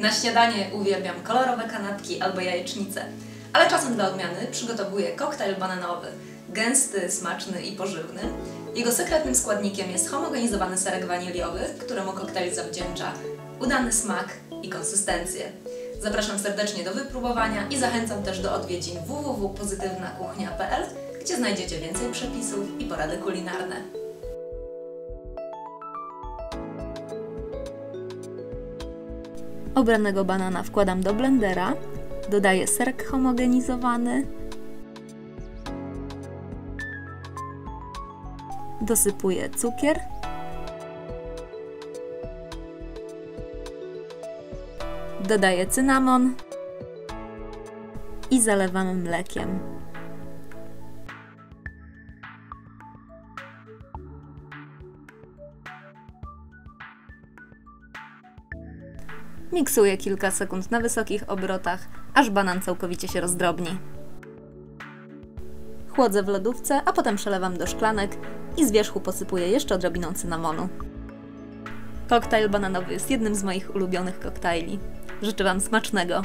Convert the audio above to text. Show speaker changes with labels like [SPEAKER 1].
[SPEAKER 1] Na śniadanie uwielbiam kolorowe kanapki albo jajecznicę, ale czasem dla odmiany przygotowuję koktajl bananowy, gęsty, smaczny i pożywny. Jego sekretnym składnikiem jest homogenizowany serek waniliowy, któremu koktajl zawdzięcza udany smak i konsystencję. Zapraszam serdecznie do wypróbowania i zachęcam też do odwiedzin www.pozytywnakuchnia.pl, gdzie znajdziecie więcej przepisów i porady kulinarne.
[SPEAKER 2] Obranego banana wkładam do blendera, dodaję serek homogenizowany, dosypuję cukier, dodaję cynamon i zalewam mlekiem. Miksuję kilka sekund na wysokich obrotach, aż banan całkowicie się rozdrobni. Chłodzę w lodówce, a potem przelewam do szklanek i z wierzchu posypuję jeszcze odrobiną cynamonu. Koktajl bananowy jest jednym z moich ulubionych koktajli. Życzę Wam smacznego!